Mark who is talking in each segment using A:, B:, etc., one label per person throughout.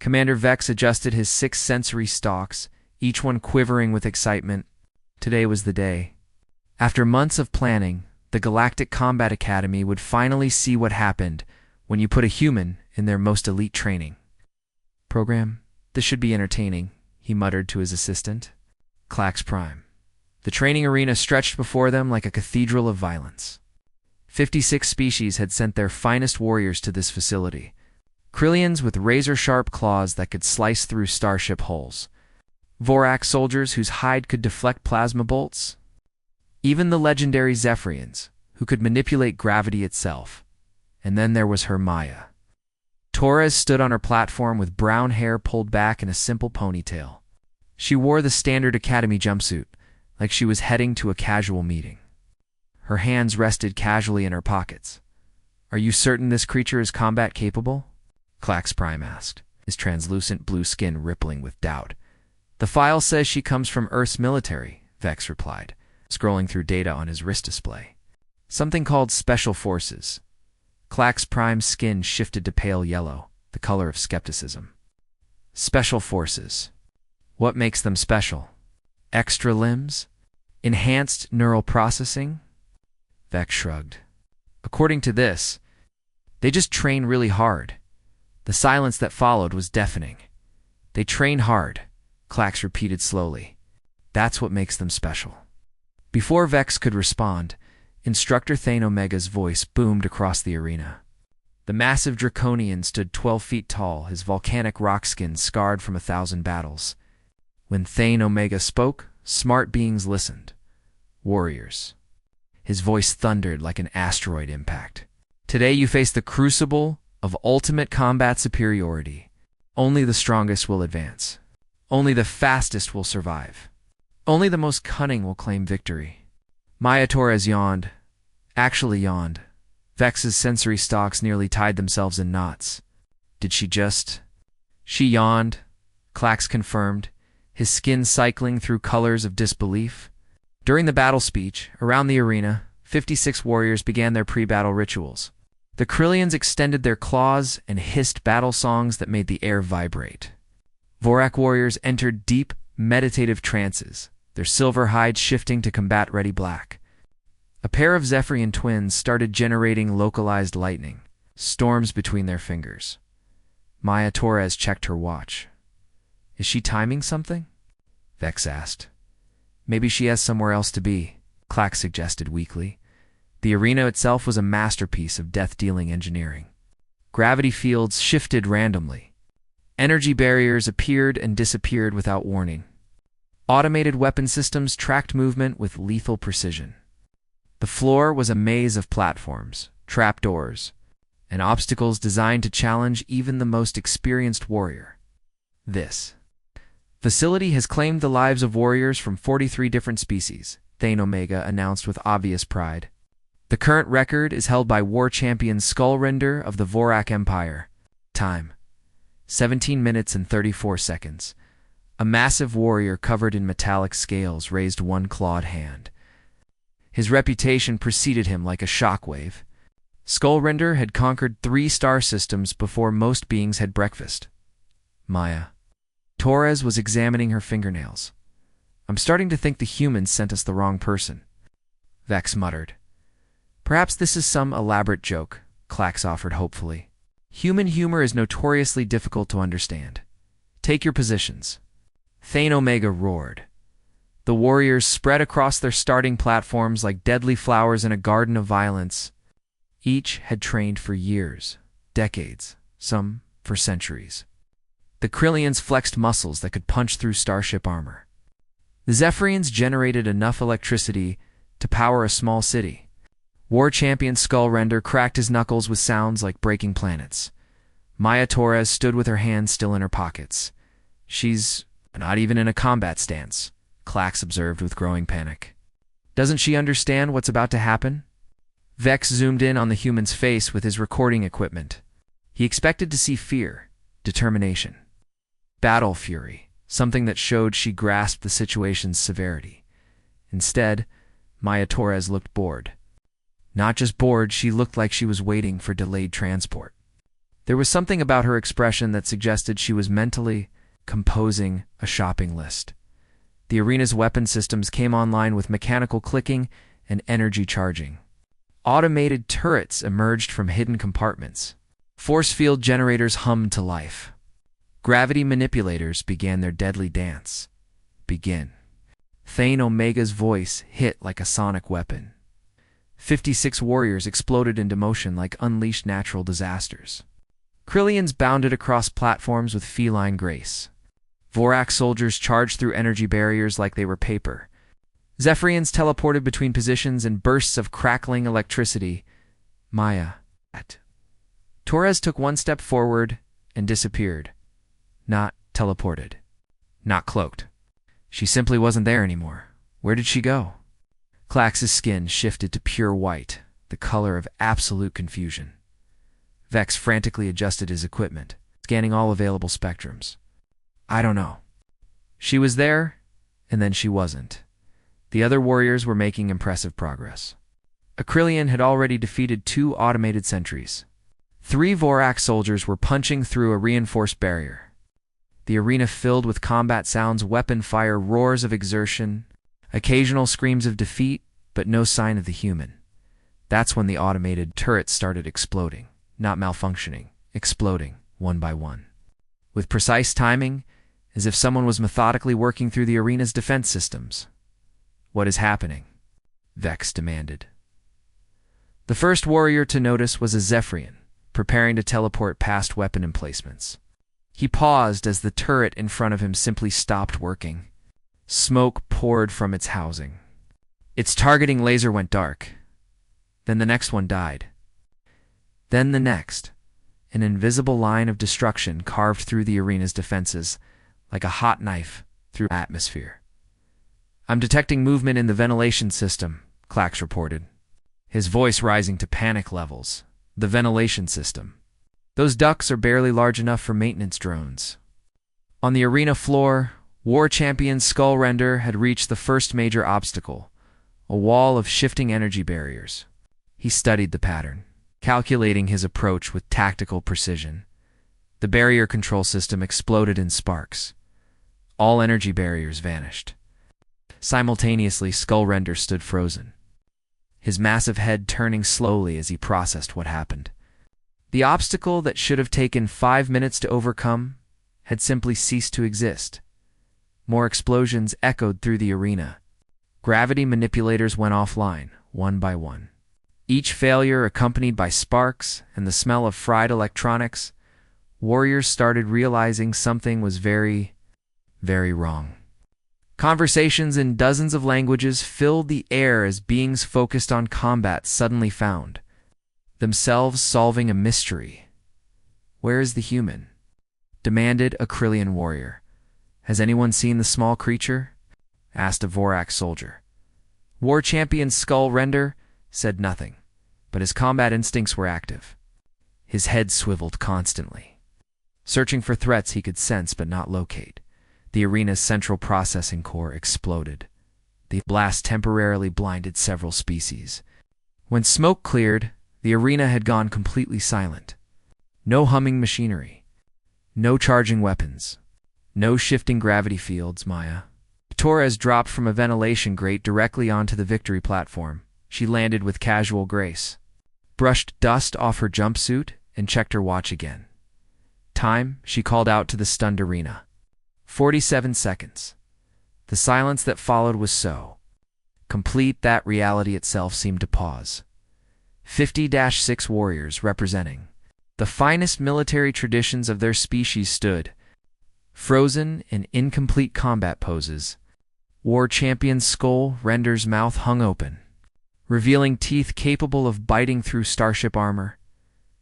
A: Commander Vex adjusted his 6 sensory stalks, each one quivering with excitement. Today was the day. After months of planning, the Galactic Combat Academy would finally see what happened when you put a human in their most elite training program. This should be entertaining, he muttered to his assistant. Clax Prime. The training arena stretched before them like a cathedral of violence. 56 species had sent their finest warriors to this facility. Krillians with razor-sharp claws that could slice through starship hulls. Vorak soldiers whose hide could deflect plasma bolts. Even the legendary Zephyrians, who could manipulate gravity itself. And then there was her Maya. Torres stood on her platform with brown hair pulled back in a simple ponytail. She wore the standard academy jumpsuit, like she was heading to a casual meeting. Her hands rested casually in her pockets. "Are you certain this creature is combat capable?" Clax Prime asked, his translucent blue skin rippling with doubt. "The file says she comes from Earth's military," Vex replied, scrolling through data on his wrist display. "Something called Special Forces." Clax Prime's skin shifted to pale yellow, the color of skepticism. Special Forces. What makes them special? Extra limbs? Enhanced neural processing? Vex shrugged. According to this, they just train really hard. The silence that followed was deafening. They train hard, Clax repeated slowly. That's what makes them special. Before Vex could respond, Instructor Thane Omega's voice boomed across the arena. The massive Draconian stood 12 feet tall, his volcanic rock skin scarred from 1,000 battles. When Thane Omega spoke, smart beings listened. Warriors. His voice thundered like an asteroid impact. Today you face the crucible of ultimate combat superiority. Only the strongest will advance. Only the fastest will survive. Only the most cunning will claim victory. Maya Torres yawned. Actually yawned. Vex's sensory stalks nearly tied themselves in knots. Did she just? She yawned, Clax confirmed, his skin cycling through colors of disbelief. During the battle speech, around the arena, 56 warriors began their pre-battle rituals. The Krillians extended their claws and hissed battle songs that made the air vibrate. Vorak warriors entered deep, meditative trances, their silver hides shifting to combat-ready black. A pair of Zephyrian twins started generating localized lightning, storms between their fingers. Maya Torres checked her watch. Is she timing something? Vex asked. Maybe she has somewhere else to be, Clax suggested weakly. The arena itself was a masterpiece of death-dealing engineering. Gravity fields shifted randomly. Energy barriers appeared and disappeared without warning. Automated weapon systems tracked movement with lethal precision. The floor was a maze of platforms, trapdoors, and obstacles designed to challenge even the most experienced warrior. This facility has claimed the lives of warriors from 43 different species, Thane Omega announced with obvious pride. The current record is held by war champion Skullrender of the Vorak Empire. Time: 17 minutes and 34 seconds. A massive warrior covered in metallic scales raised one clawed hand. His reputation preceded him like a shockwave. Skullrender had conquered 3 star systems before most beings had breakfast. Maya Torres was examining her fingernails. I'm starting to think the humans sent us the wrong person. Vex muttered. Perhaps this is some elaborate joke, Clax offered hopefully. Human humor is notoriously difficult to understand. Take your positions. Thane Omega roared. The warriors spread across their starting platforms like deadly flowers in a garden of violence. Each had trained for years, decades, some for centuries. The Krillians flexed muscles that could punch through starship armor. The Zephyrians generated enough electricity to power a small city. War champion Skullrender cracked his knuckles with sounds like breaking planets. Maya Torres stood with her hands still in her pockets. She's not even in a combat stance, Clax observed with growing panic. Doesn't she understand what's about to happen? Vex zoomed in on the human's face with his recording equipment. He expected to see fear, determination, battle fury, something that showed she grasped the situation's severity. Instead, Maya Torres looked bored. Not just bored, she looked like she was waiting for delayed transport. There was something about her expression that suggested she was mentally composing a shopping list. The arena's weapon systems came online with mechanical clicking and energy charging. Automated turrets emerged from hidden compartments. Force field generators hummed to life. Gravity manipulators began their deadly dance. Begin. Thane Omega's voice hit like a sonic weapon. 56 warriors exploded into motion like unleashed natural disasters. Krillians bounded across platforms with feline grace. Vorak soldiers charged through energy barriers like they were paper. Zephyrians teleported between positions in bursts of crackling electricity. Maya. Torres took one step forward and disappeared. Not teleported. Not cloaked. She simply wasn't there anymore. Where did she go? Klax's skin shifted to pure white, the color of absolute confusion. Vex frantically adjusted his equipment, scanning all available spectrums. I don't know. She was there, and then she wasn't. The other warriors were making impressive progress. Akrillian had already defeated 2 automated sentries. 3 Vorak soldiers were punching through a reinforced barrier. The arena filled with combat sounds, weapon fire, roars of exertion, occasional screams of defeat, but no sign of the human. That's when the automated turrets started exploding, not malfunctioning, exploding, one by one. With precise timing, as if someone was methodically working through the arena's defense systems. What is happening? Vex demanded. The first warrior to notice was a Zephyrian, preparing to teleport past weapon emplacements. He paused as the turret in front of him simply stopped working. Smoke poured from its housing. Its targeting laser went dark. Then the next one died. Then the next. An invisible line of destruction carved through the arena's defenses, like a hot knife through atmosphere. I'm detecting movement in the ventilation system, Klax reported, his voice rising to panic levels. The ventilation system. Those ducts are barely large enough for maintenance drones. On the arena floor, War Champion's Skull Render had reached the first major obstacle, a wall of shifting energy barriers. He studied the pattern, calculating his approach with tactical precision. The barrier control system exploded in sparks. All energy barriers vanished. Simultaneously, Skull Render stood frozen, his massive head turning slowly as he processed what happened. The obstacle that should have taken 5 minutes to overcome had simply ceased to exist. More explosions echoed through the arena. Gravity manipulators went offline, one by one. Each failure accompanied by sparks and the smell of fried electronics. Warriors started realizing something was very, very wrong. Conversations in dozens of languages filled the air as beings focused on combat suddenly found themselves solving a mystery. Where is the human? Demanded a Krillian warrior. Has anyone seen the small creature? Asked a Vorak soldier. War Champion Skull Render said nothing, but his combat instincts were active. His head swiveled constantly, searching for threats he could sense but not locate. The arena's central processing core exploded. The blast temporarily blinded several species. When smoke cleared, the arena had gone completely silent. No humming machinery. No charging weapons. No shifting gravity fields, Maya. Torres dropped from a ventilation grate directly onto the victory platform. She landed with casual grace, brushed dust off her jumpsuit, and checked her watch again. Time, she called out to the stunned arena. 47 seconds. The silence that followed was so complete that reality itself seemed to pause. 50-6 warriors representing the finest military traditions of their species stood, frozen in incomplete combat poses. War Champion's Skull Render's mouth hung open, revealing teeth capable of biting through starship armor.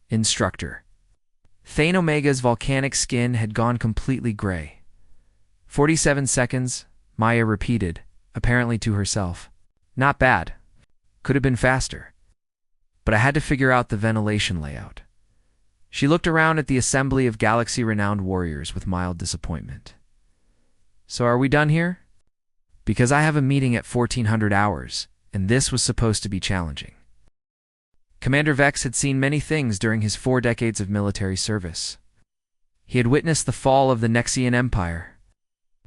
A: Instructor. Thane Omega's volcanic skin had gone completely gray. 47 seconds, Maya repeated, apparently to herself. Not bad. Could have been faster. But I had to figure out the ventilation layout. She looked around at the assembly of galaxy-renowned warriors with mild disappointment. So are we done here? Because I have a meeting at 1400 hours, and this was supposed to be challenging. Commander Vex had seen many things during his 4 decades of military service. He had witnessed the fall of the Nexian Empire.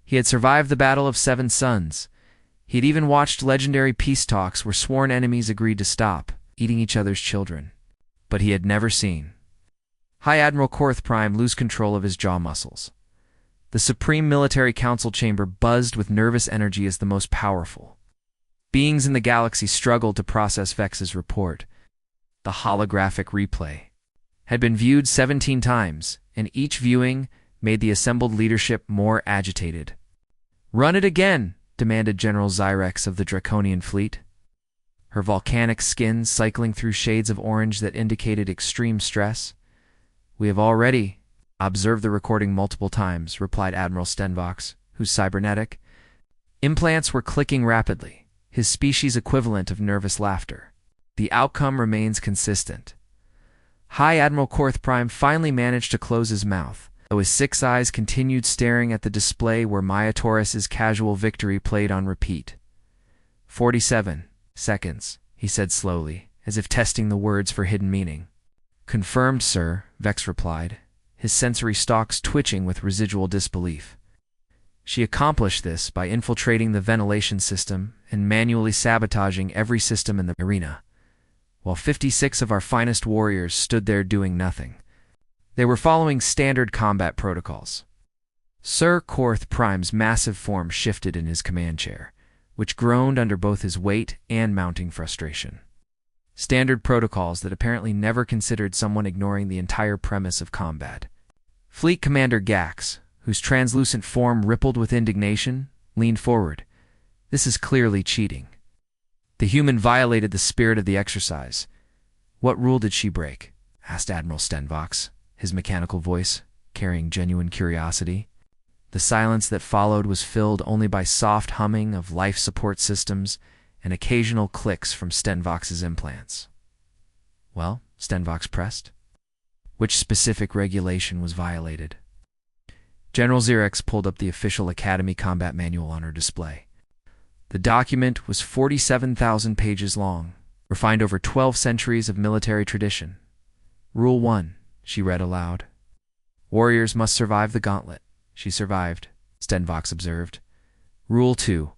A: He had survived the Battle of Seven Suns. He had even watched legendary peace talks where sworn enemies agreed to stop eating each other's children. But he had never seen High Admiral Korth Prime lose control of his jaw muscles. The Supreme Military Council chamber buzzed with nervous energy as the most powerful beings in the galaxy struggled to process Vex's report. The holographic replay had been viewed 17 times, and each viewing made the assembled leadership more agitated. "Run it again," demanded General Zyrex of the Draconian fleet, her volcanic skin cycling through shades of orange that indicated extreme stress. "We have already observed the recording multiple times," replied Admiral Stenvox, whose cybernetic implants were clicking rapidly, his species equivalent of nervous laughter. "The outcome remains consistent." High Admiral Korth Prime finally managed to close his mouth, though his 6 eyes continued staring at the display where Maya Taurus's casual victory played on repeat. 47 seconds, he said slowly, as if testing the words for hidden meaning. "Confirmed, sir," Vex replied, his sensory stalks twitching with residual disbelief. She accomplished this by infiltrating the ventilation system and manually sabotaging every system in the arena, while 56 of our finest warriors stood there doing nothing. They were following standard combat protocols. Sir Korth Prime's massive form shifted in his command chair, which groaned under both his weight and mounting frustration. Standard protocols that apparently never considered someone ignoring the entire premise of combat. Fleet Commander Gax, whose translucent form rippled with indignation, leaned forward. "This is clearly cheating. The human violated the spirit of the exercise." "What rule did she break?" asked Admiral Stenvox, his mechanical voice carrying genuine curiosity. The silence that followed was filled only by soft humming of life support systems and occasional clicks from Stenvox's implants. "Well," Stenvox pressed, "which specific regulation was violated?" General Zyrex pulled up the official Academy combat manual on her display. The document was 47,000 pages long, refined over 12 centuries of military tradition. "Rule 1, she read aloud. "Warriors must survive the gauntlet." "She survived," Stenvox observed. "Rule 2,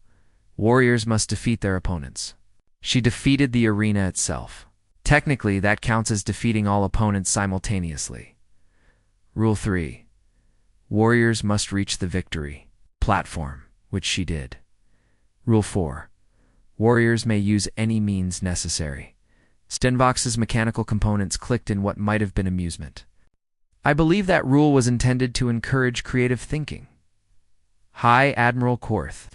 A: warriors must defeat their opponents." "She defeated the arena itself. Technically, that counts as defeating all opponents simultaneously." "Rule 3, warriors must reach the victory platform," which she did. "Rule 4, warriors may use any means necessary." Stenvox's mechanical components clicked in what might have been amusement. "I believe that rule was intended to encourage creative thinking." High Admiral Korth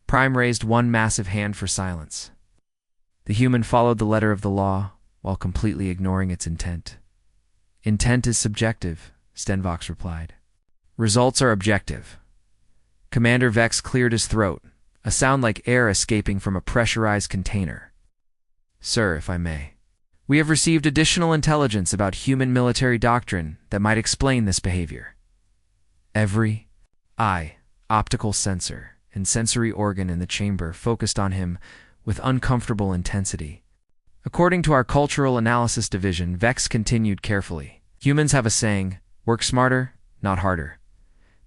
A: Prime raised one massive hand for silence. The human followed the letter of the law while completely ignoring its intent. "Intent is subjective," Stenvox replied. "Results are objective." Commander Vex cleared his throat, a sound like air escaping from a pressurized container. "Sir, if I may, we have received additional intelligence about human military doctrine that might explain this behavior." Every eye, optical sensor, and sensory organ in the chamber focused on him with uncomfortable intensity. "According to our Cultural Analysis Division," Vex continued carefully, "humans have a saying, work smarter, not harder.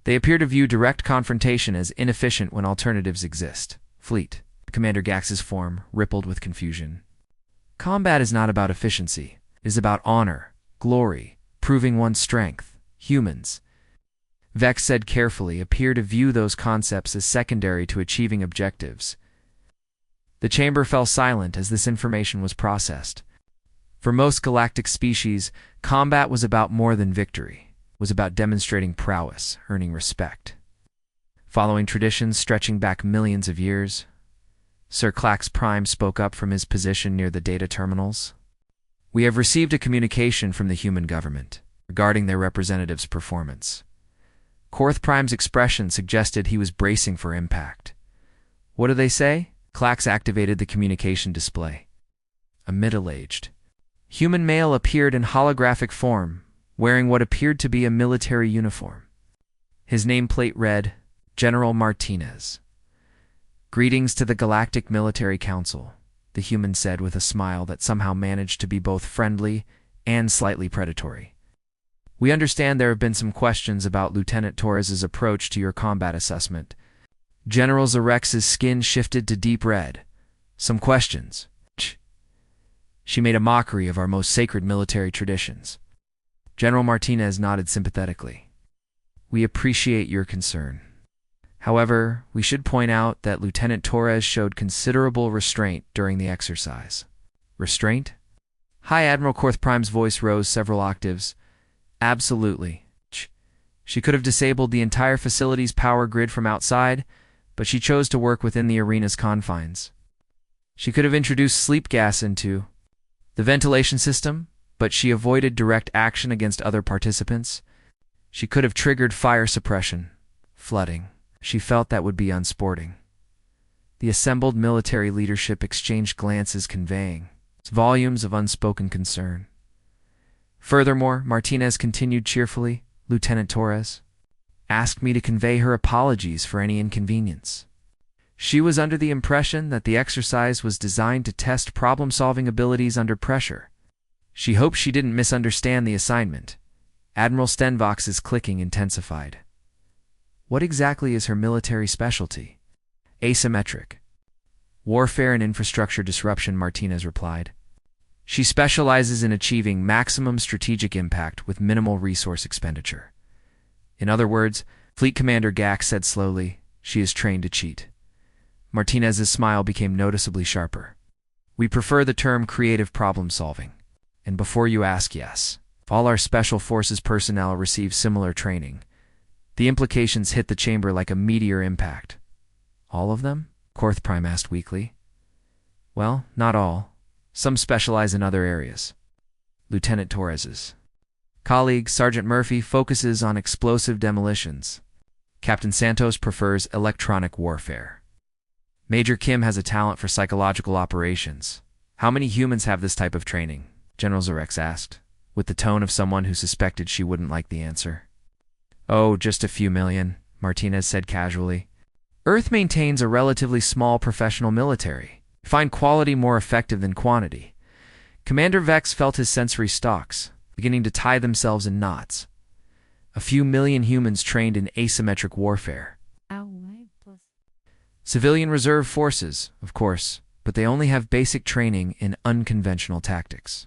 A: They appear to view direct confrontation as inefficient when alternatives exist." Fleet Commander Gax's form rippled with confusion. "Combat is not about efficiency. It is about honor, glory, proving one's strength. Humans," Vex said carefully, "appear to view those concepts as secondary to achieving objectives." The chamber fell silent as this information was processed. For most galactic species, combat was about more than victory. It was about demonstrating prowess, earning respect. Following traditions stretching back millions of years, Sir Klax Prime spoke up from his position near the data terminals. "We have received a communication from the human government regarding their representative's performance." Korth Prime's expression suggested he was bracing for impact. "What do they say?" Klax activated the communication display. A middle-aged human male appeared in holographic form, wearing what appeared to be a military uniform. His nameplate read, "General Martinez. Greetings to the Galactic Military Council. the human said with a smile that somehow managed to be both friendly and slightly predatory. "We understand there have been some questions about Lieutenant Torres's approach to your combat assessment." General Zarex's skin shifted to deep red. "Some questions?" She made a mockery of our most sacred military traditions. General Martinez nodded sympathetically. "We appreciate your concern. However, we should point out that Lieutenant Torres showed considerable restraint during the exercise." "Restraint?" High Admiral Korth Prime's voice rose several octaves. "Absolutely. She could have disabled the entire facility's power grid from outside, but she chose to work within the arena's confines. She could have introduced sleep gas into the ventilation system, but she avoided direct action against other participants. She could have triggered fire suppression, flooding. She felt that would be unsporting." The assembled military leadership exchanged glances conveying volumes of unspoken concern. "Furthermore," Martinez continued cheerfully, "Lieutenant Torres asked me to convey her apologies for any inconvenience. She was under the impression that the exercise was designed to test problem-solving abilities under pressure. She hopes she didn't misunderstand the assignment." Admiral Stenvox's clicking intensified. "What exactly is her military specialty?" "Asymmetric warfare and infrastructure disruption," Martinez replied. "She specializes in achieving maximum strategic impact with minimal resource expenditure. In other words," Fleet Commander Gax said slowly, "she is trained to cheat." Martinez's smile became noticeably sharper. "We prefer the term creative problem-solving. And before you ask, yes, all our Special Forces personnel receive similar training." The implications hit the chamber like a meteor impact. "All of them?" Korth Prime asked weakly. "Well, not all. Some specialize in other areas." Lieutenant Torres's colleague, Sergeant Murphy, focuses on explosive demolitions. Captain Santos prefers electronic warfare. Major Kim has a talent for psychological operations. "How many humans have this type of training?" General Zarex asked, with the tone of someone who suspected she wouldn't like the answer. "Oh, just a few million," Martinez said casually. "Earth maintains a relatively small professional military. Find quality more effective than quantity." Commander Vex felt his sensory stalks beginning to tie themselves in knots. A few million humans trained in asymmetric warfare. Civilian reserve forces, of course, but they only have basic training in unconventional tactics.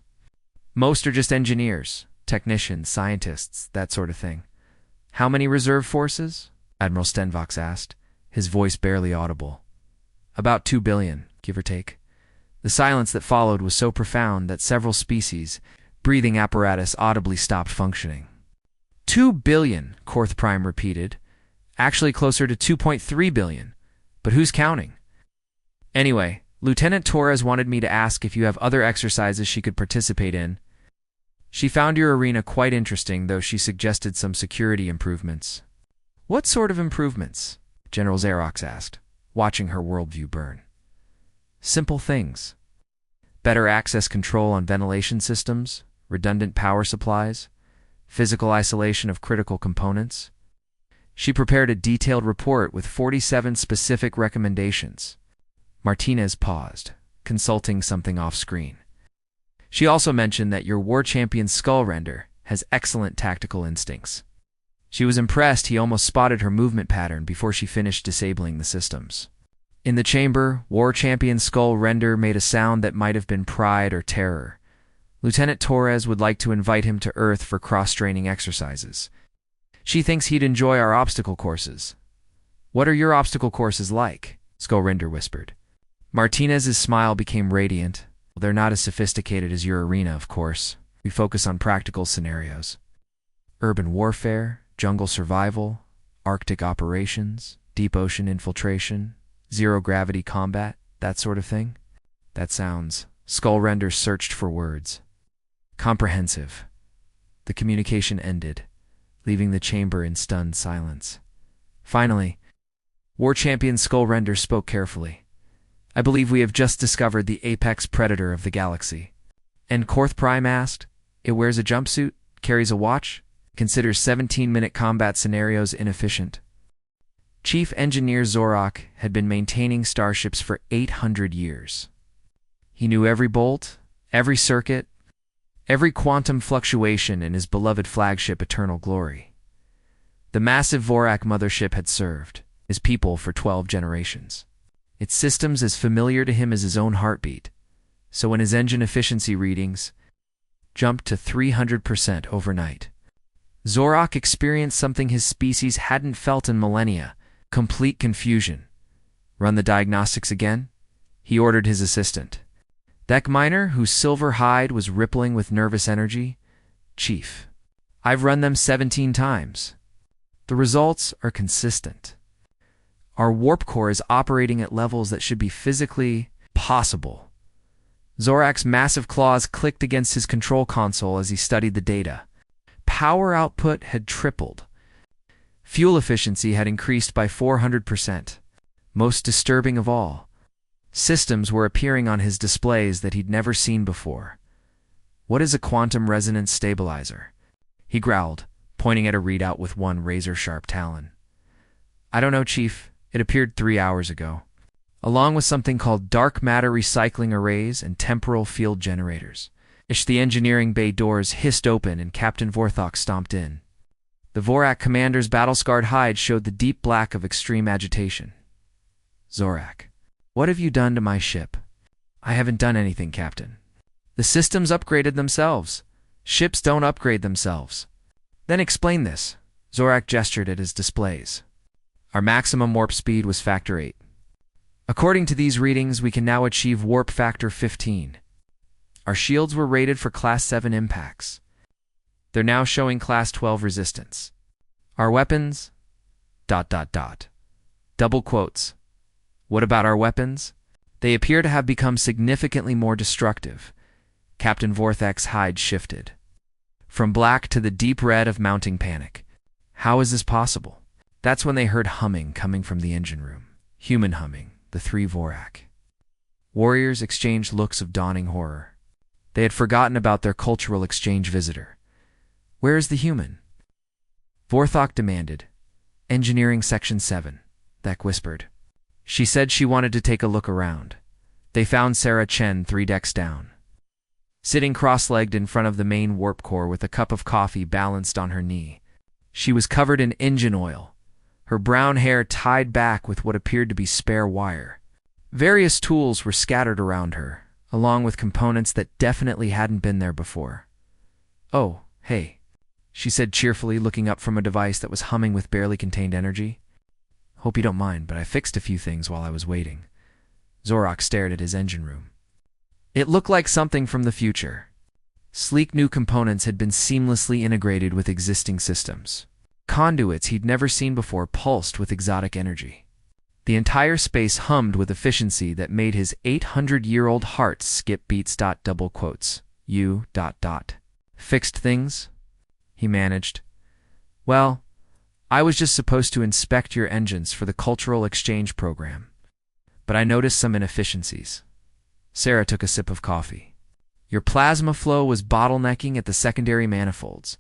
A: Most are just engineers, technicians, scientists, that sort of thing. "How many reserve forces?" Admiral Stenvox asked, his voice barely audible. "About 2 billion, give or take." The silence that followed was so profound that several species' breathing apparatus audibly stopped functioning. 2 billion, Korth Prime repeated. "Actually closer to 2.3 billion. But who's counting?" "Anyway, Lieutenant Torres wanted me to ask if you have other exercises she could participate in. She found your arena quite interesting, though she suggested some security improvements." "What sort of improvements?" General Xerox asked, watching her worldview burn. "Simple things. Better access control on ventilation systems, redundant power supplies, physical isolation of critical components." She prepared a detailed report with 47 specific recommendations. Martinez paused, consulting something off-screen. "She also mentioned that your war champion's skull render has excellent tactical instincts." She was impressed he almost spotted her movement pattern before she finished disabling the systems. In the chamber, war champion's skull render made a sound that might have been pride or terror. Lieutenant Torres would like to invite him to Earth for cross-training exercises. She thinks he'd enjoy our obstacle courses. "What are your obstacle courses like?" Skullrender whispered. Martinez's smile became radiant. "They're not as sophisticated as your arena, of course. We focus on practical scenarios. Urban warfare, jungle survival, Arctic operations, deep ocean infiltration, zero-gravity combat, that sort of thing." "That sounds..." Skullrender searched for words. "Comprehensive." The communication ended, leaving the chamber in stunned silence. Finally, War Champion Skullrender spoke carefully. "I believe we have just discovered the apex predator of the galaxy." And Korth Prime asked, "It wears a jumpsuit, carries a watch, considers 17-minute combat scenarios inefficient." Chief Engineer Zorak had been maintaining starships for 800 years. He knew every bolt, every circuit, every quantum fluctuation in his beloved flagship Eternal Glory. The massive Vorak mothership had served his people for 12 generations. Its systems as familiar to him as his own heartbeat. So when his engine efficiency readings jumped to 300% overnight, Zorak experienced something his species hadn't felt in millennia: complete confusion. Run the diagnostics again? He ordered his assistant, Deck Miner, whose silver hide was rippling with nervous energy. Chief, I've run them 17 times. The results are consistent. Our warp core is operating at levels that should be physically possible. Zorak's massive claws clicked against his control console as he studied the data. Power output had tripled. Fuel efficiency had increased by 400%. Most disturbing of all, systems were appearing on his displays that he'd never seen before. What is a quantum resonance stabilizer? He growled, pointing at a readout with one razor-sharp talon. I don't know, Chief. It appeared 3 hours ago, along with something called dark matter recycling arrays and temporal field generators. The engineering bay doors hissed open and Captain Vorthok stomped in. The Vorak commander's battle-scarred hide showed the deep black of extreme agitation. Zorak, what have you done to my ship? I haven't done anything, Captain. The systems upgraded themselves. Ships don't upgrade themselves. Then explain this. Zorak gestured at his displays. Our maximum warp speed was factor 8. According to these readings, we can now achieve warp factor 15. Our shields were rated for class 7 impacts. They're now showing class 12 resistance. Our weapons... ... Double quotes. What about our weapons? They appear to have become significantly more destructive. Captain Vorthak's hide shifted from black to the deep red of mounting panic. How is this possible? That's when they heard humming coming from the engine room. Human humming, the 3 Vorak. Warriors exchanged looks of dawning horror. They had forgotten about their cultural exchange visitor. Where is the human? Vorthok demanded. Engineering Section 7, Thek whispered. She said she wanted to take a look around. They found Sarah Chen 3 decks down, sitting cross-legged in front of the main warp core with a cup of coffee balanced on her knee. She was covered in engine oil, her brown hair tied back with what appeared to be spare wire. Various tools were scattered around her, along with components that definitely hadn't been there before. Oh, hey, she said cheerfully, looking up from a device that was humming with barely contained energy. Hope you don't mind, but I fixed a few things while I was waiting. Zorak stared at his engine room. It looked like something from the future. Sleek new components had been seamlessly integrated with existing systems. Conduits he'd never seen before pulsed with exotic energy. The entire space hummed with efficiency that made his 800-year-old heart skip beats. Double quotes. You... Fixed things? He managed. Well, I was just supposed to inspect your engines for the cultural exchange program, but I noticed some inefficiencies. Sarah took a sip of coffee. Your plasma flow was bottlenecking at the secondary manifolds.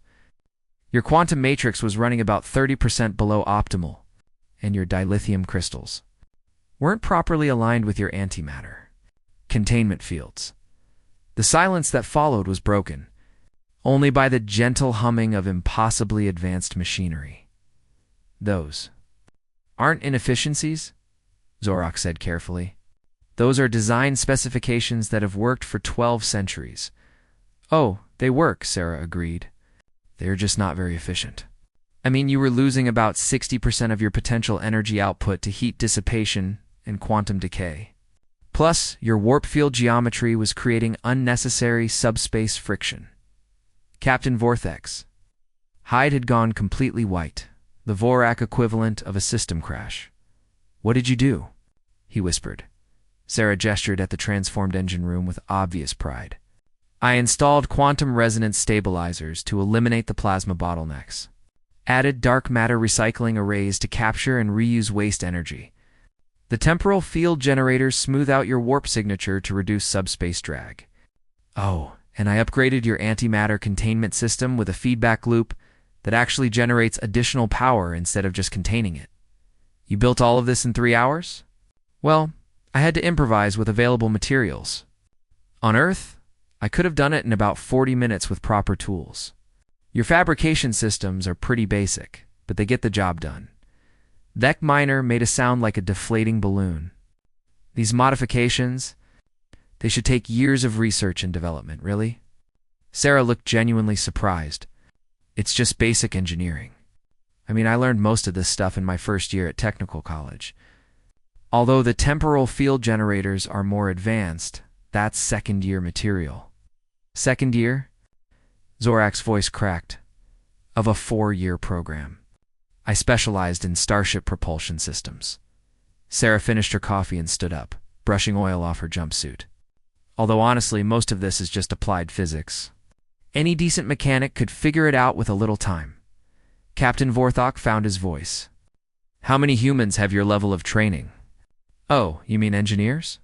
A: Your quantum matrix was running about 30% below optimal, and your dilithium crystals weren't properly aligned with your antimatter containment fields. The silence that followed was broken only by the gentle humming of impossibly advanced machinery. Those aren't inefficiencies, Zorak said carefully. Those are design specifications that have worked for 12 centuries. Oh, they work, Sarah agreed. They're just not very efficient. I mean, you were losing about 60% of your potential energy output to heat dissipation and quantum decay. Plus, your warp field geometry was creating unnecessary subspace friction. Captain Vorthak's hide had gone completely white, the Vorak equivalent of a system crash. What did you do? He whispered. Sarah gestured at the transformed engine room with obvious pride. I installed quantum resonance stabilizers to eliminate the plasma bottlenecks. Added dark matter recycling arrays to capture and reuse waste energy. The temporal field generators smooth out your warp signature to reduce subspace drag. Oh, and I upgraded your antimatter containment system with a feedback loop that actually generates additional power instead of just containing it. You built all of this in 3 hours? Well, I had to improvise with available materials. On Earth, I could have done it in about 40 minutes with proper tools. Your fabrication systems are pretty basic, but they get the job done. That miner made a sound like a deflating balloon. These modifications, they should take years of research and development, really? Sarah looked genuinely surprised. It's just basic engineering. I mean, I learned most of this stuff in my first year at technical college. Although the temporal field generators are more advanced, that's second-year material. Second year? Zorak's voice cracked. Of a 4-year program. I specialized in starship propulsion systems. Sarah finished her coffee and stood up, brushing oil off her jumpsuit. Although honestly, most of this is just applied physics. Any decent mechanic could figure it out with a little time. Captain Vorthok found his voice. How many humans have your level of training? Oh, you mean engineers?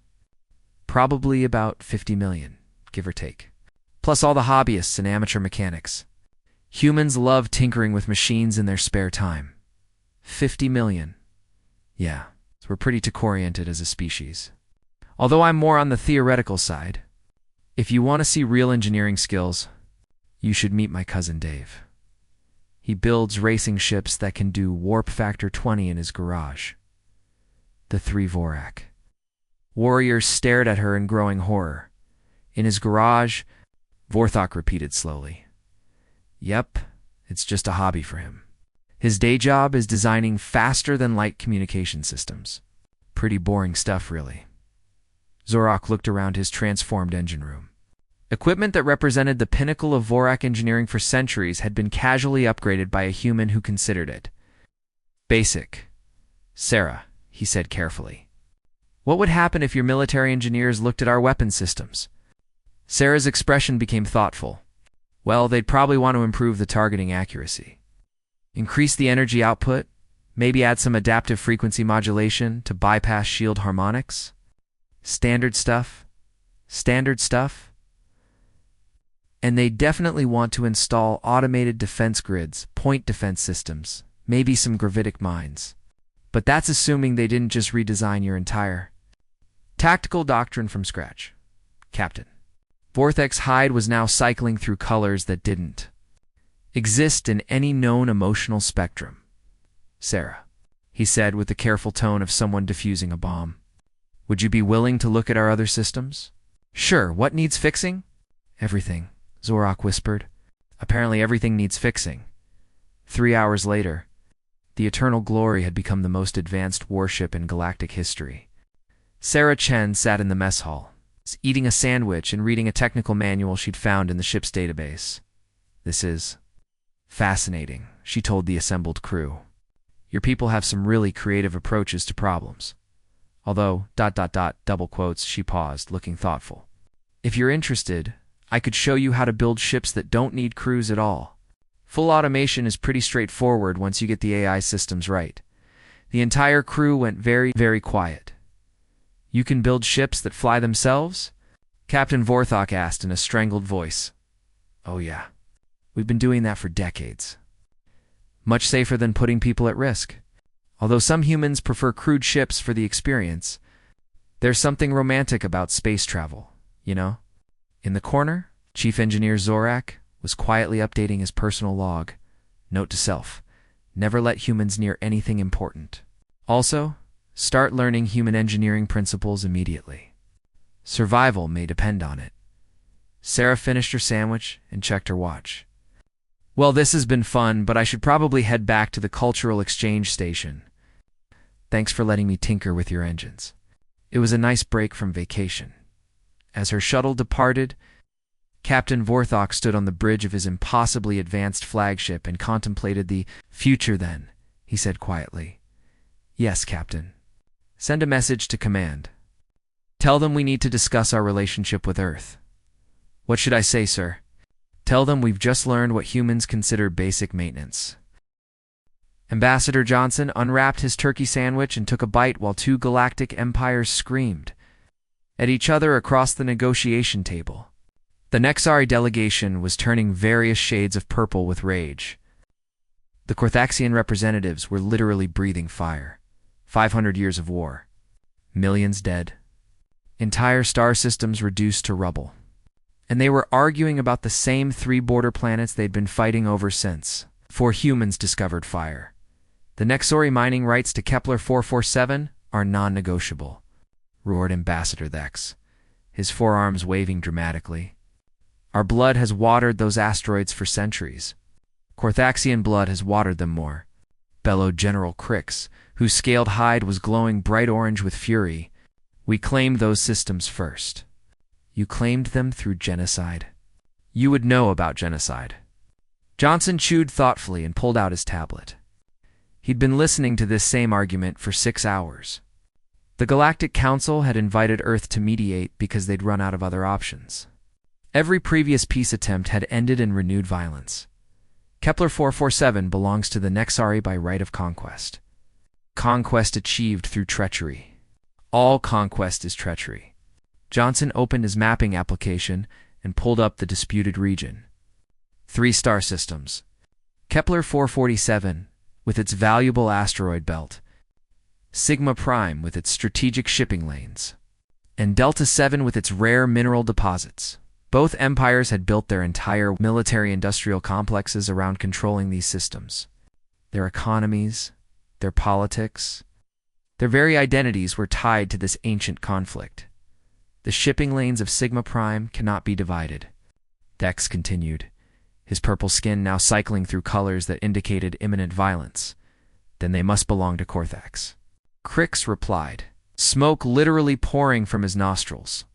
A: Probably about 50 million, give or take. Plus all the hobbyists and amateur mechanics. Humans love tinkering with machines in their spare time. 50 million. Yeah, so we're pretty tech-oriented as a species. Although I'm more on the theoretical side. If you want to see real engineering skills, you should meet my cousin Dave. He builds racing ships that can do warp factor 20 in his garage. The 3 Vorak. Warriors stared at her in growing horror. In his garage, Vorthok repeated slowly. Yep, it's just a hobby for him. His day job is designing faster-than-light communication systems. Pretty boring stuff, really. Zorak looked around his transformed engine room. Equipment that represented the pinnacle of Vorak engineering for centuries had been casually upgraded by a human who considered it basic. Sarah, he said carefully. What would happen if your military engineers looked at our weapon systems? Sarah's expression became thoughtful. Well, they'd probably want to improve the targeting accuracy. Increase the energy output, maybe add some adaptive frequency modulation to bypass shield harmonics. Standard stuff. Standard stuff. And they definitely want to install automated defense grids, point defense systems, maybe some gravitic mines. But that's assuming they didn't just redesign your entire tactical doctrine from scratch. Captain. Vorthok's hide was now cycling through colors that didn't exist in any known emotional spectrum. Sarah, he said with the careful tone of someone defusing a bomb. Would you be willing to look at our other systems? Sure, what needs fixing? Everything, Zorak whispered. Apparently everything needs fixing. 3 hours later, the Eternal Glory had become the most advanced warship in galactic history. Sarah Chen sat in the mess hall, eating a sandwich and reading a technical manual she'd found in the ship's database. This is fascinating, she told the assembled crew. Your people have some really creative approaches to problems. Although, double quotes, she paused, looking thoughtful. If you're interested, I could show you how to build ships that don't need crews at all. Full automation is pretty straightforward once you get the AI systems right. The entire crew went very, very quiet. You can build ships that fly themselves? Captain Vorthok asked in a strangled voice. Oh yeah, we've been doing that for decades. Much safer than putting people at risk. Although some humans prefer crewed ships for the experience, there's something romantic about space travel, you know? In the corner, Chief Engineer Zorak was quietly updating his personal log. Note to self, never let humans near anything important. Also, start learning human engineering principles immediately. Survival may depend on it. Sarah finished her sandwich and checked her watch. Well, this has been fun, but I should probably head back to the cultural exchange station. Thanks for letting me tinker with your engines. It was a nice break from vacation. As her shuttle departed, Captain Vorthok stood on the bridge of his impossibly advanced flagship and contemplated the future then, he said quietly. Yes, Captain. Send a message to command. Tell them we need to discuss our relationship with Earth. What should I say, sir? Tell them we've just learned what humans consider basic maintenance. Ambassador Johnson unwrapped his turkey sandwich and took a bite while 2 galactic empires screamed at each other across the negotiation table. The Nexari delegation was turning various shades of purple with rage. The Korthaxian representatives were literally breathing fire. 500 years of war. Millions dead. Entire star systems reduced to rubble. And they were arguing about the same 3 border planets they'd been fighting over since 4 humans discovered fire. The Nexori mining rights to Kepler 447 are non-negotiable, roared Ambassador Thex, his forearms waving dramatically. Our blood has watered those asteroids for centuries. Korthaxian blood has watered them more, bellowed General Crix, whose scaled hide was glowing bright orange with fury. We claimed those systems first. You claimed them through genocide. You would know about genocide. Johnson chewed thoughtfully and pulled out his tablet. He'd been listening to this same argument for 6 hours. The Galactic Council had invited Earth to mediate because they'd run out of other options. Every previous peace attempt had ended in renewed violence. Kepler 447 belongs to the Nexari by right of conquest. Conquest achieved through treachery. All conquest is treachery. Johnson opened his mapping application and pulled up the disputed region. 3 star systems. Kepler 447, with its valuable asteroid belt, Sigma Prime with its strategic shipping lanes, and Delta 7 with its rare mineral deposits. Both empires had built their entire military-industrial complexes around controlling these systems. Their economies, their politics, their very identities were tied to this ancient conflict. The shipping lanes of Sigma Prime cannot be divided. Thex continued, his purple skin now cycling through colors that indicated imminent violence. Then they must belong to Korthax. Crix replied, smoke literally pouring from his nostrils.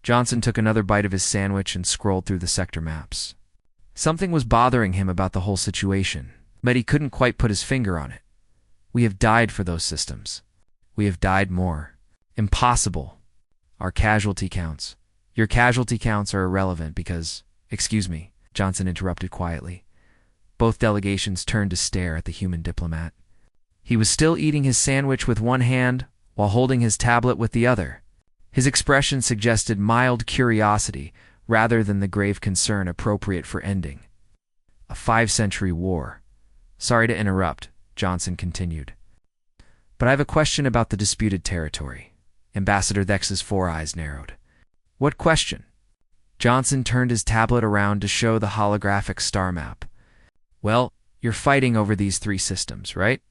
A: Johnson took another bite of his sandwich and scrolled through the sector maps. Something was bothering him about the whole situation, but he couldn't quite put his finger on it. We have died for those systems. We have died more. Impossible. Our casualty counts. Your casualty counts are irrelevant because... Excuse me, Johnson interrupted quietly. Both delegations turned to stare at the human diplomat. He was still eating his sandwich with one hand while holding his tablet with the other. His expression suggested mild curiosity rather than the grave concern appropriate for ending a 5-century war. Sorry to interrupt, Johnson continued. But I have a question about the disputed territory. Ambassador Thex's 4 eyes narrowed. What question? Johnson turned his tablet around to show the holographic star map. Well, you're fighting over these 3 systems, right?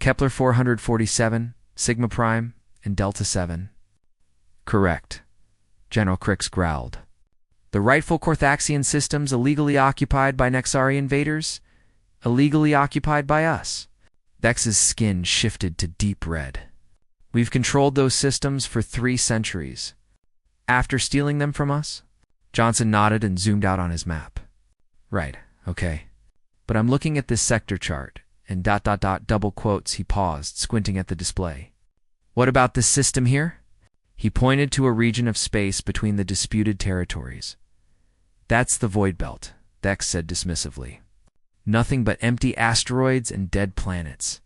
A: Kepler 447, Sigma Prime, and Delta 7. Correct. General Crix growled. The rightful Korthaxian systems illegally occupied by Nexari invaders? Illegally occupied by us. Thex's skin shifted to deep red. We've controlled those systems for 3 centuries. After stealing them from us? Johnson nodded and zoomed out on his map. Right, okay. But I'm looking at this sector chart, and ... double quotes. He paused, squinting at the display. What about this system here? He pointed to a region of space between the disputed territories. That's the Void Belt, Thex said dismissively. Nothing but empty asteroids and dead planets.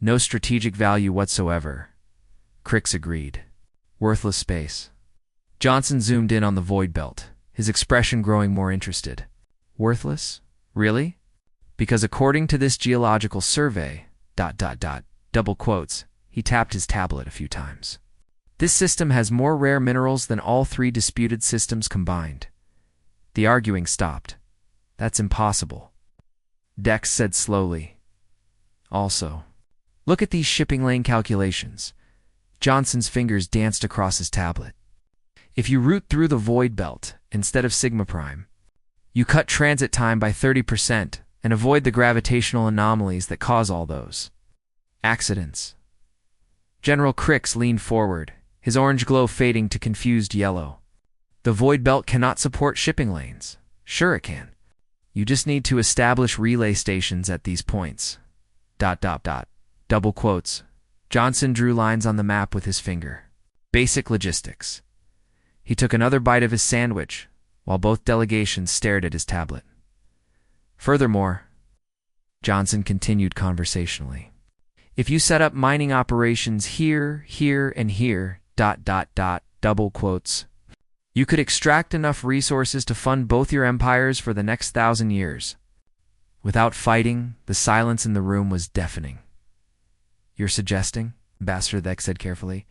A: No strategic value whatsoever. Crix agreed. Worthless space. Johnson zoomed in on the Void Belt, his expression growing more interested. Worthless? Really? Because according to this geological survey, ... double quotes, he tapped his tablet a few times. This system has more rare minerals than all 3 disputed systems combined. The arguing stopped. That's impossible. Dex said slowly. Also, look at these shipping lane calculations. Johnson's fingers danced across his tablet. If you route through the Void Belt instead of Sigma Prime, you cut transit time by 30% and avoid the gravitational anomalies that cause all those accidents. General Crix leaned forward, his orange glow fading to confused yellow. The Void Belt cannot support shipping lanes. Sure it can. You just need to establish relay stations at these points. ... double quotes. Johnson drew lines on the map with his finger. Basic logistics. He took another bite of his sandwich, while both delegations stared at his tablet. Furthermore, Johnson continued conversationally, if you set up mining operations here, here, and here, ... double quotes, you could extract enough resources to fund both your empires for the next 1,000 years. Without fighting, the silence in the room was deafening. You're suggesting, Ambassador Thex said carefully,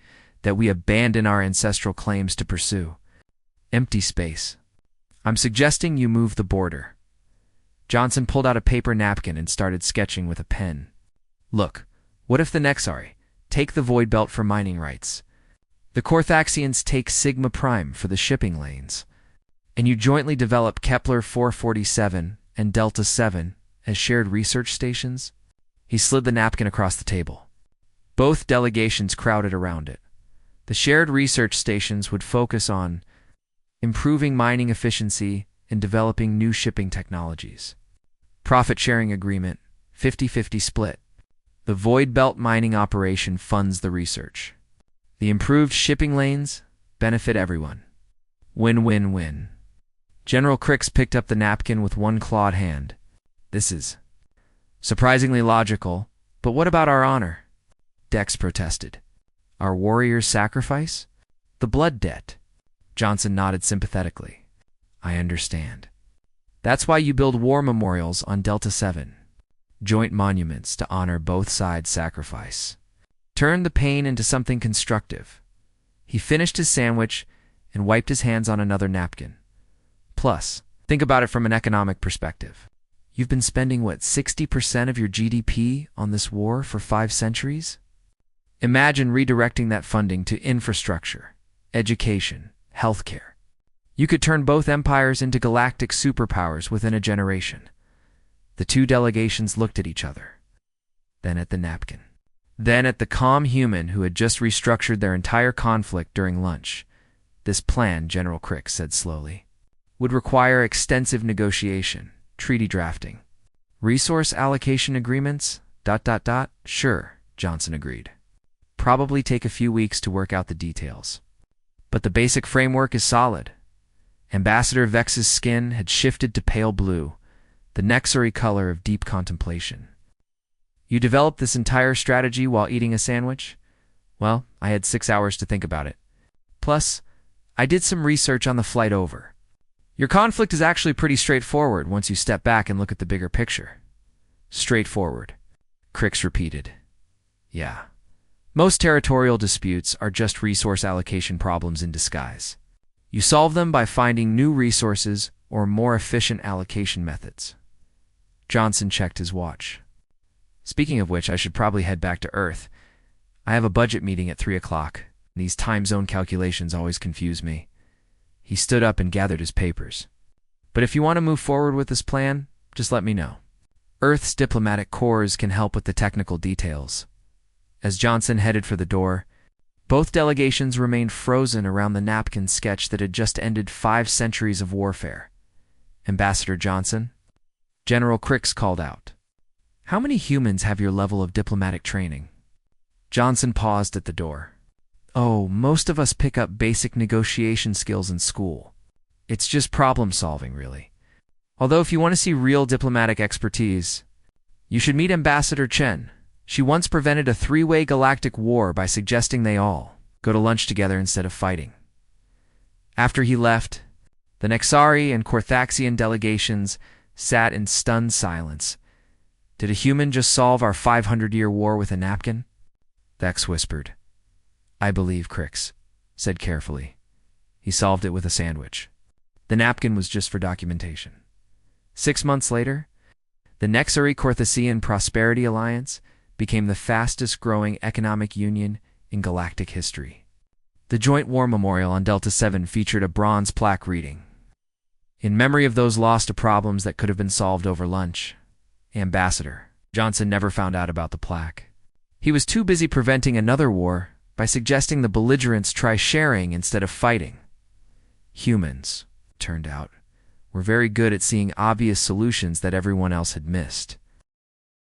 A: that we abandon our ancestral claims to pursue. Empty space. I'm suggesting you move the border. Johnson pulled out a paper napkin and started sketching with a pen. Look, what if the Nexari take the void belt for mining rights? The Corthaxians take Sigma Prime for the shipping lanes, and you jointly develop Kepler 447 and Delta 7 as shared research stations? He slid the napkin across the table. Both delegations crowded around it. The shared research stations would focus on improving mining efficiency and developing new shipping technologies. Profit-sharing agreement, 50-50 split. The Void Belt mining operation funds the research. The improved shipping lanes benefit everyone. Win-win-win. General Crix picked up the napkin with one clawed hand. This is surprisingly logical, but what about our honor? Dex protested. Our warrior's sacrifice? The blood debt. Johnson nodded sympathetically. I understand. That's why you build war memorials on Delta 7. Joint monuments to honor both sides' sacrifice. Turn the pain into something constructive. He finished his sandwich and wiped his hands on another napkin. Plus, think about it from an economic perspective. You've been spending, 60% of your GDP on this war for 5 centuries? Imagine redirecting that funding to infrastructure, education, healthcare. You could turn both empires into galactic superpowers within a generation. The two delegations looked at each other, then at the napkin, then at the calm human who had just restructured their entire conflict during lunch. This plan, General Crix said slowly, would require extensive negotiation, treaty drafting, resource allocation agreements, ... Sure, Johnson agreed. Probably take a few weeks to work out the details. But the basic framework is solid. Ambassador Vex's skin had shifted to pale blue, the Nexari color of deep contemplation. You developed this entire strategy while eating a sandwich? Well, I had 6 hours to think about it. Plus, I did some research on the flight over. Your conflict is actually pretty straightforward once you step back and look at the bigger picture. Straightforward, Crix repeated. Yeah. Most territorial disputes are just resource allocation problems in disguise. You solve them by finding new resources or more efficient allocation methods. Johnson checked his watch. Speaking of which, I should probably head back to Earth. I have a budget meeting at 3 o'clock. These time zone calculations always confuse me. He stood up and gathered his papers. But if you want to move forward with this plan, just let me know. Earth's diplomatic corps can help with the technical details. As Johnson headed for the door, both delegations remained frozen around the napkin sketch that had just ended 5 centuries of warfare. Ambassador Johnson? General Crix called out. How many humans have your level of diplomatic training? Johnson paused at the door. Oh, most of us pick up basic negotiation skills in school. It's just problem solving, really. Although if you want to see real diplomatic expertise, you should meet Ambassador Chen. She once prevented a 3-way galactic war by suggesting they all go to lunch together instead of fighting. After he left, the Nexari and Corthaxian delegations sat in stunned silence. Did a human just solve our 500-year war with a napkin? Vex whispered. I believe Crix said carefully. He solved it with a sandwich. The napkin was just for documentation. 6 months later, the Nexari-Corthaxian Prosperity Alliance became the fastest-growing economic union in galactic history. The Joint War Memorial on Delta 7 featured a bronze plaque reading, "In memory of those lost to problems that could have been solved over lunch." Ambassador Johnson never found out about the plaque. He was too busy preventing another war by suggesting the belligerents try sharing instead of fighting. Humans, turned out, were very good at seeing obvious solutions that everyone else had missed.